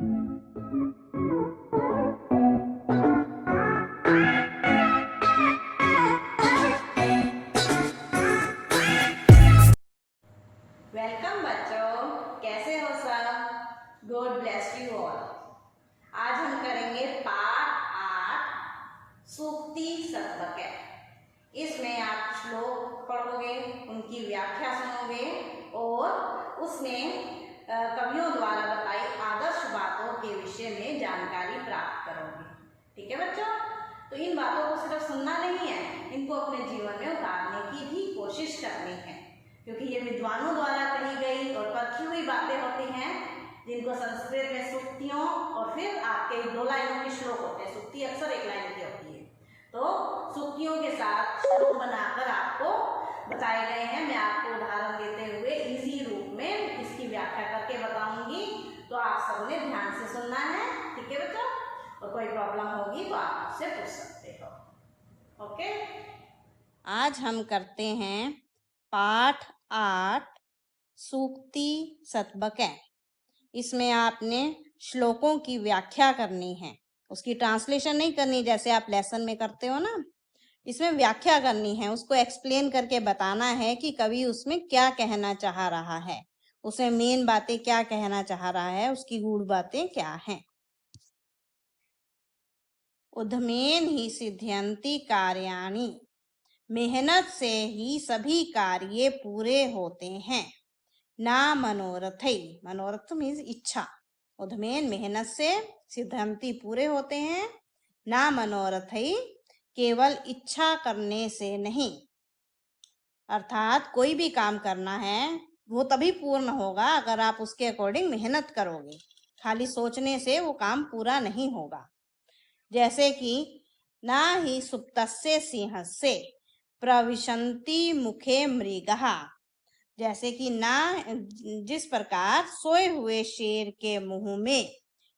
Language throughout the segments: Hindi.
वेलकम बच्चों, कैसे हो सब? God bless you all. आज हम करेंगे पाठ 8 सूक्ति सतबके। इसमें आप श्लोक पढ़ोगे, उनकी व्याख्या सुनोगे और उसमें कवियों द्वारा बताई आदर्श बातों के विषय में जानकारी प्राप्त करोगे। ठीक है बच्चों? तो इन बातों को सिर्फ सुनना नहीं है, इनको अपने जीवन में उतारने की भी कोशिश करनी है, क्योंकि ये विद्वानों द्वारा कही गई और परखी हुई बातें होती हैं, जिनको संस्कृत में सूक्तियों और फिर आपके 2 लाइनों के श्लोक होते हैं। सूक्ति अक्सर 1 लाइन की होती है, तो सूक्तियों के साथ श्लोक बनाकर आपको बताए गए हैं। मैं आपको उदाहरण देते हुए इजी रूप में इसकी व्याख्या करके बताऊंगी, तो आप सबने ध्यान से सुनना है। ठीक है बच्चों? और कोई प्रॉब्लम होगी तो आप मुझसे पूछ सकते हो। ओके, आज हम करते हैं पाठ 8 सूक्ति सतबके। इसमें आपने श्लोकों की व्याख्या करनी है, उसकी ट्रांसलेशन नहीं करनी जैसे आप लेसन में करते हो ना। इसमें व्याख्या करनी है, उसको एक्सप्लेन करके बताना है कि कवि उसमें क्या कहना चाह रहा है, उसमें मेन बातें क्या कहना चाह रहा है, उसकी गूढ़ बातें क्या हैं। उद्यमेन ही सिद्ध्यन्ति कार्याणि, मेहनत से ही सभी कार्य पूरे होते हैं। ना मनोरथई, मनोरथ मीन्स इच्छा। उद्यमेन मेहनत से, सिद्ध्यन्ति पूरे होते हैं, ना मनोरथई केवल इच्छा करने से नहीं। अर्थात कोई भी काम करना है वो तभी पूर्ण होगा अगर आप उसके अकॉर्डिंग मेहनत करोगे। खाली सोचने से वो काम पूरा नहीं होगा। जैसे कि ना ही सुप्तस्य सिंहस्य प्रविशन्ति मुखे मृगः, जैसे कि ना जिस प्रकार सोए हुए शेर के मुंह में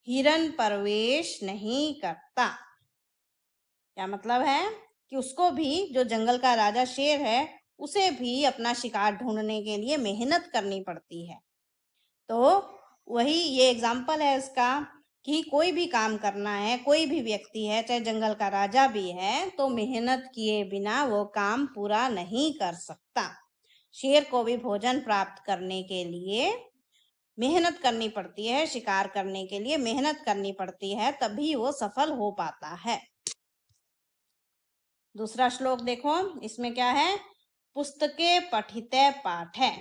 हिरण प्रवेश नहीं करता। क्या मतलब है कि उसको भी, जो जंगल का राजा शेर है, उसे भी अपना शिकार ढूंढने के लिए मेहनत करनी पड़ती है। तो वही ये एग्जाम्पल है इसका कि कोई भी काम करना है, कोई भी व्यक्ति है, चाहे जंगल का राजा भी है, तो मेहनत किए बिना वो काम पूरा नहीं कर सकता। शेर को भी भोजन प्राप्त करने के लिए मेहनत करनी पड़ती है, शिकार करने के लिए मेहनत करनी पड़ती है, तभी वो सफल हो पाता है। दूसरा श्लोक देखो, इसमें क्या है? पुस्तके पठिते पाठ है,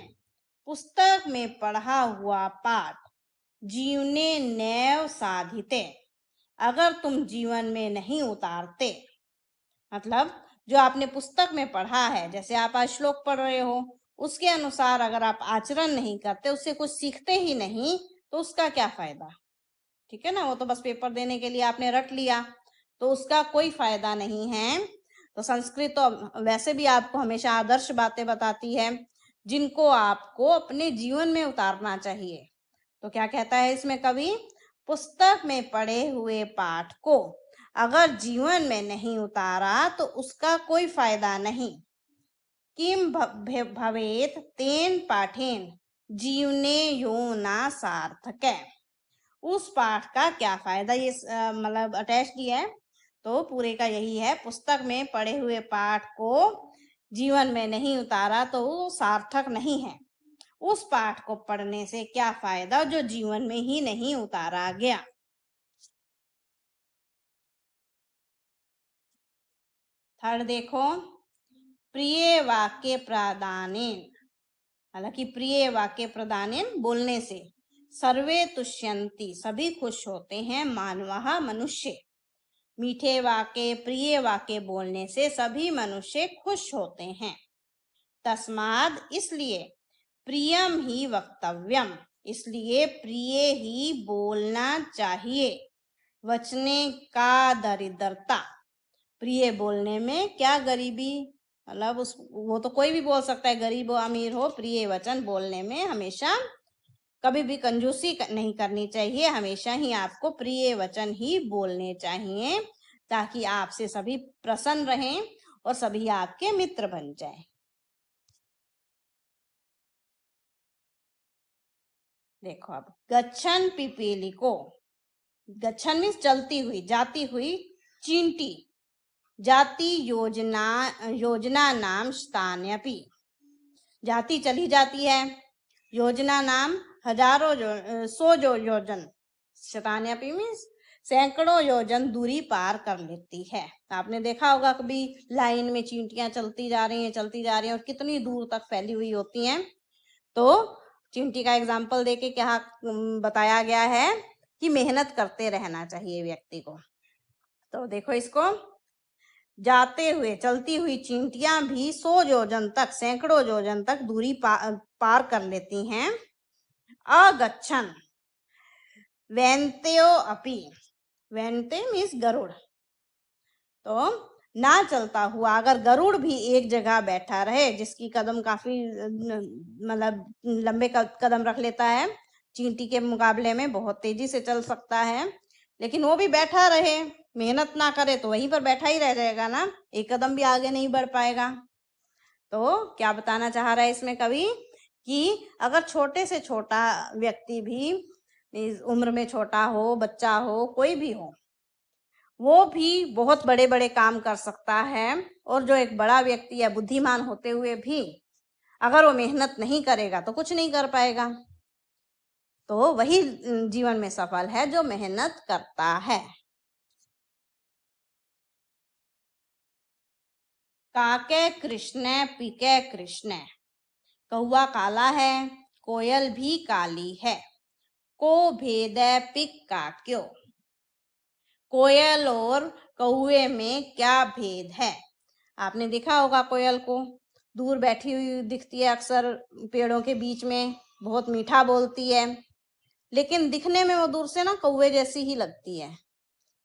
पुस्तक में पढ़ा हुआ पाठ जीवने नैव साधिते, अगर तुम जीवन में नहीं उतारते। मतलब जो आपने पुस्तक में पढ़ा है, जैसे आप आज श्लोक पढ़ रहे हो, उसके अनुसार अगर आप आचरण नहीं करते, उससे कुछ सीखते ही नहीं, तो उसका क्या फायदा? ठीक है ना? वो तो बस पेपर देने के लिए आपने रट लिया, तो उसका कोई फायदा नहीं है। तो संस्कृत तो वैसे भी आपको हमेशा आदर्श बातें बताती है, जिनको आपको अपने जीवन में उतारना चाहिए। तो क्या कहता है इसमें कवि? पुस्तक में पढ़े हुए पाठ को अगर जीवन में नहीं उतारा तो उसका कोई फायदा नहीं। किम भवेत तेन पाठेन जीवने यो ना सार्थक है, उस पाठ का क्या फायदा? ये मतलब अटैच दिया है, तो पूरे का यही है, पुस्तक में पढ़े हुए पाठ को जीवन में नहीं उतारा तो वो सार्थक नहीं है। उस पाठ को पढ़ने से क्या फायदा जो जीवन में ही नहीं उतारा गया। थर्ड देखो, प्रिय वाक्य प्रदानेन, हालांकि प्रिय वाक्य प्रदानेन बोलने से, सर्वे तुष्यन्ति सभी खुश होते हैं, मानवः मनुष्य, मीठे वाक्य प्रिय वाक्य बोलने से सभी मनुष्य खुश होते हैं। तस्माद इसलिए, प्रियम ही वक्तव्यम, इसलिए प्रिय ही बोलना चाहिए। वचने का दरिद्रता, प्रिय बोलने में क्या गरीबी, मतलब वो तो कोई भी बोल सकता है, गरीब हो अमीर हो, प्रिय वचन बोलने में हमेशा कभी भी कंजूसी नहीं करनी चाहिए। हमेशा ही आपको प्रिय वचन ही बोलने चाहिए, ताकि आपसे सभी प्रसन्न रहें और सभी आपके मित्र बन जाएं। देखो अब, गच्छन पिपीलिको, गच्छन मीन्स चलती हुई, जाती हुई चींटी। जाति योजना नाम स्थान्यपि, जाति चली जाती है, योजना नाम हजारों सौ योजन, स्थान्यपि मीन्स सैकड़ों योजन दूरी पार कर लेती है। आपने देखा होगा कभी लाइन में चींटियां चलती जा रही हैं और कितनी दूर तक फैली हुई होती हैं। तो चींटी का एग्जाम्पल देके क्या बताया गया है कि मेहनत करते रहना चाहिए व्यक्ति को। तो देखो इसको, जाते हुए चलती हुई चींटियां भी 100 योजन तक, सैकड़ों योजन तक दूरी पार कर लेती हैं। अगच्छन वेन्त्यो अपि, वेन्ते मीन्स गरुड़, तो ना चलता हुआ अगर गरुड़ भी एक जगह बैठा रहे, जिसकी कदम काफी मतलब लंबे कदम रख लेता है, चींटी के मुकाबले में बहुत तेजी से चल सकता है, लेकिन वो भी बैठा रहे, मेहनत ना करे तो वहीं पर बैठा ही रह जाएगा ना, एक कदम भी आगे नहीं बढ़ पाएगा। तो क्या बताना चाह रहा है इसमें कवि कि अगर छोटे से छोटा व्यक्ति भी, उम्र में छोटा हो, बच्चा हो, कोई भी हो, वो भी बहुत बड़े बड़े काम कर सकता है, और जो एक बड़ा व्यक्ति या बुद्धिमान होते हुए भी अगर वो मेहनत नहीं करेगा तो कुछ नहीं कर पाएगा। तो वही जीवन में सफल है जो मेहनत करता है। काके कृष्ण पीके कृष्ण, कौवा काला है, कोयल भी काली है, को भेद पिक काक्यो, कोयल और कौवे में क्या भेद है। आपने देखा होगा कोयल को, दूर बैठी हुई दिखती है अक्सर पेड़ों के बीच में, बहुत मीठा बोलती है, लेकिन दिखने में वो दूर से ना कौवे जैसी ही लगती है,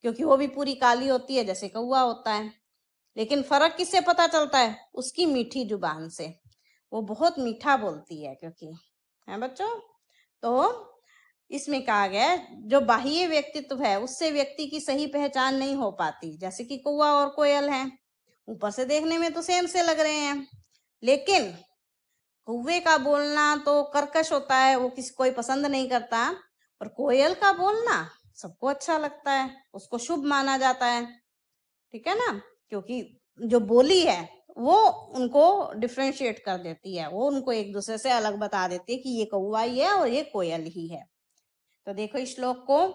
क्योंकि वो भी पूरी काली होती है जैसे कौवा होता है। लेकिन फर्क किससे पता चलता है? उसकी मीठी जुबान से, वो बहुत मीठा बोलती है क्योंकि, है बच्चों। तो इसमें कहा गया जो बाह्य व्यक्तित्व है उससे व्यक्ति की सही पहचान नहीं हो पाती, जैसे कि कौवा और कोयल हैं, ऊपर से देखने में तो सेम से लग रहे हैं, लेकिन कौवे का बोलना तो कर्कश होता है, वो किसी कोई पसंद नहीं करता, और कोयल का बोलना सबको अच्छा लगता है, उसको शुभ माना जाता है, ठीक है ना, क्योंकि जो बोली है वो उनको डिफ्रेंशिएट कर देती है, वो उनको एक दूसरे से अलग बता देती है कि ये कौवा ही है और ये कोयल ही है। तो देखो इस श्लोक को,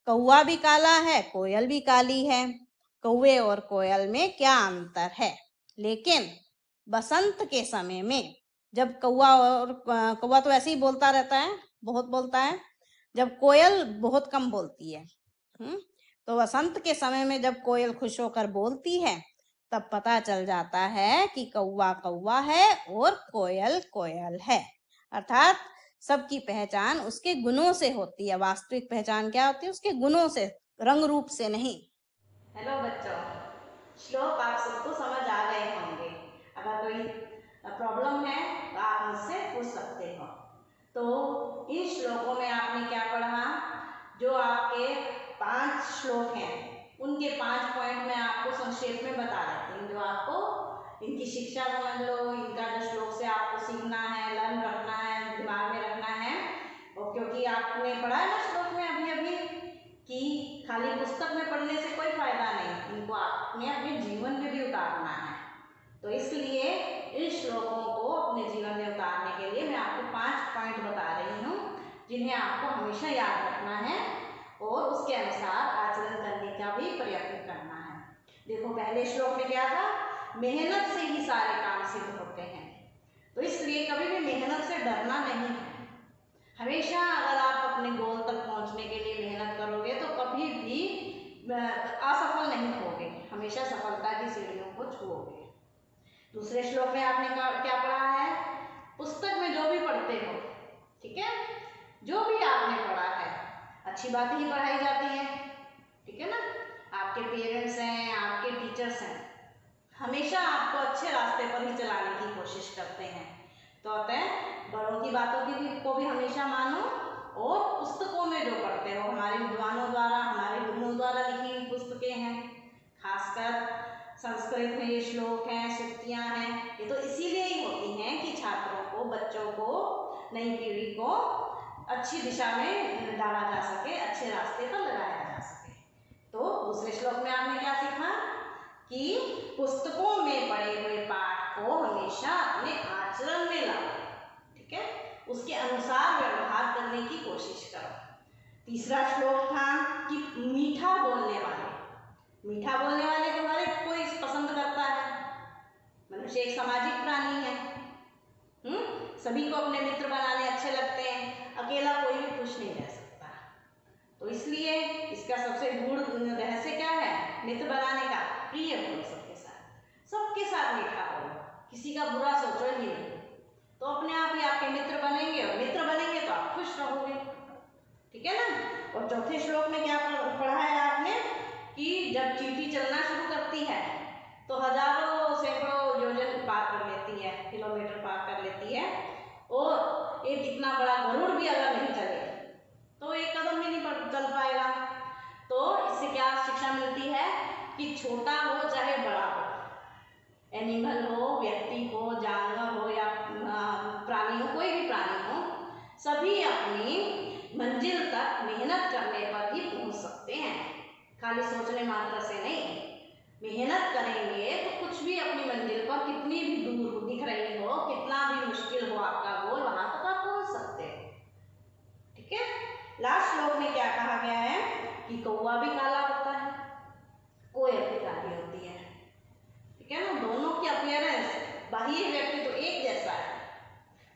कौवा भी काला है, कोयल भी काली है, कौवे और कोयल में क्या अंतर है। लेकिन बसंत के समय में जब कौवा तो ऐसे ही बोलता रहता है, बहुत बोलता है, जब कोयल बहुत कम बोलती है, तो बसंत के समय में जब कोयल खुश होकर बोलती है तब पता चल जाता है कि कौवा कौवा है और कोयल कोयल है। अर्थात सबकी पहचान उसके गुणों से होती है, वास्तविक पहचान क्या होती है? उसके गुणों से, रंग रूप से नहीं। हेलो बच्चों, श्लोक आप सबको समझ आ गए होंगे। अगर कोई प्रॉब्लम है तो आप मुझसे पूछ सकते हो। तो इन श्लोकों में आपने क्या पढ़ा? जो आपके 5 श्लोक हैं उनके 5 पॉइंट मैं आपको संक्षेप में बता देती हूँ, जो आपको इनकी शिक्षा समझ लो, इनका जो श्लोक से आपको सीखना है, लर्न रखना है, दिमाग में रखना है। और क्योंकि आपने पढ़ा है ना श्लोक में अभी अभी कि खाली पुस्तक में पढ़ने से कोई फायदा नहीं, इनको आपने अपने जीवन में भी उतारना है। तो इसलिए इन श्लोकों को अपने जीवन में उतारने के लिए मैं आपको 5 पॉइंट बता रही हूँ, जिन्हें आपको हमेशा याद रखना है और उसके अनुसार आचरण करने का भी प्रयत्न करना है। देखो पहले श्लोक में क्या था? मेहनत से ही सारे काम सिद्ध होते हैं, तो इसलिए कभी भी मेहनत से डरना नहीं है। हमेशा अगर आप अपने गोल तक पहुंचने के लिए मेहनत करोगे तो कभी भी असफल नहीं होगे, हमेशा सफलता की सीढ़ियों को छुओगे। दूसरे श्लोक में आपने क्या पढ़ा है? पुस्तक में जो भी पढ़ते हो, ठीक है, जो भी आपने पढ़ा है अच्छी बातें ही पढ़ाई जाती हैं, ठीक है ना। आपके पेरेंट्स हैं, आपके टीचर्स हैं, हमेशा आपको अच्छे रास्ते पर ही चलाने की कोशिश करते हैं। तो अतः बड़ों की बातों को भी हमेशा मानो, और पुस्तकों में जो पढ़ते हो, हमारे विद्वानों द्वारा, हमारे गुरुओं द्वारा लिखी हुई पुस्तकें हैं, खासकर संस्कृत में ये श्लोक हैं, सूक्तियाँ हैं, ये तो इसीलिए ही होती हैं कि छात्रों को, बच्चों को, नई पीढ़ी को अच्छी दिशा में डाला जा सके, अच्छे रास्ते पर लगाया जा सके। तो दूसरे श्लोक में आपने क्या सीखा कि पुस्तकों में पढ़े हुए पाठ को हमेशा अपने आचरण में लाओ, ठीक है, उसके अनुसार व्यवहार करने की कोशिश करो। तीसरा श्लोक था कि मीठा बोलने वाले, मीठा बोलने वाले को हर एक कोई पसंद करता है। मनुष्य एक सामाजिक प्राणी है, सभी को अपने मित्र बनाने अच्छे लगते हैं, अकेला कोई भी खुश नहीं रह सकता। तो इसलिए इसका सबसे गूढ़ रहस्य क्या है मित्र बनाने का? प्रिय बोलो सबके साथ मीठा बोलो, किसी का बुरा सोचो ही नहीं, तो अपने आप ही आपके मित्र बनेंगे, और मित्र बनेंगे तो आप खुश रहोगे, ठीक है ना। और चौथे श्लोक में क्या पढ़ा है आपने कि जब चींटी चलना शुरू करती है तो हजारों सैकड़ों योजन पार कर लेती है, किलोमीटर पार कर लेती है, और एक इतना बड़ा गरुड़ भी अगर नहीं चले तो एक कदम भी नहीं चल पाएगा। तो इससे क्या शिक्षा मिलती है कि छोटा हो चाहे बड़ा हो, एनिमल हो, व्यक्ति हो, जानवर हो या प्राणी हो, कोई भी प्राणी हो, सभी अपनी मंजिल तक मेहनत करने पर ही पहुंच सकते हैं, खाली सोचने मात्र से नहीं। मेहनत करेंगे तो कुछ भी अपनी मंजिल पर कितनी भी दूर दिख रही हो, कितना भी मुश्किल हो आपका गोल, वहां तक आप पहुंच सकते हो, ठीक है। लास्ट श्लोक में क्या कहा गया है कि कौवा भी काला होता है, कोयल भी काली होती है, ठीक है ना। दोनों की अपीयरेंस, बाह्य व्यक्ति तो एक जैसा है,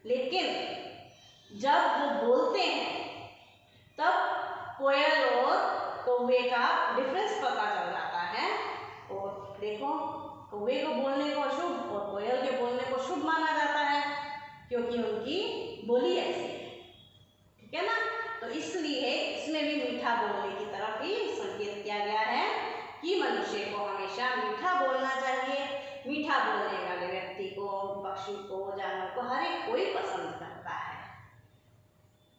लेकिन जब वो बोलते हैं तब कोयल और कौवे का डिफरेंस पता चल जाता है। और देखो कौवे को बोलने को अशुभ और कोयल के बोलने को शुभ माना जाता है, क्योंकि उनकी बोली ऐसी है, ठीक है ना। तो इसलिए इसमें भी मीठा बोलने की तरफ ही संकेत किया गया है कि मनुष्य को हमेशा मीठा बोलना चाहिए। मीठा बोलने वाले व्यक्ति को, पक्षी को, जानवर को हर एक कोई पसंद करता है।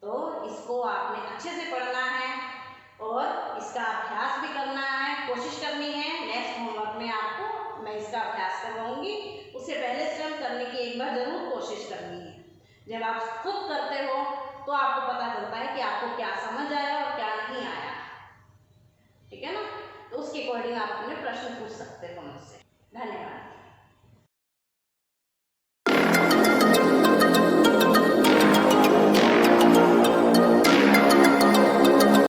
तो इसको आपने अच्छे से पढ़ना है और इसका अभ्यास भी करना है, कोशिश करनी है। नेक्स्ट होमवर्क में आपको मैं इसका अभ्यास करवाऊंगी, उससे पहले स्वयं करने की एक बार जरूर कोशिश करनी है। जब आप खुद करते हो तो आपको पता चलता है कि आपको क्या समझ आया और क्या नहीं आया, ठीक है ना। तो उसके अकॉर्डिंग आप अपने प्रश्न पूछ सकते हो मुझसे। धन्यवाद।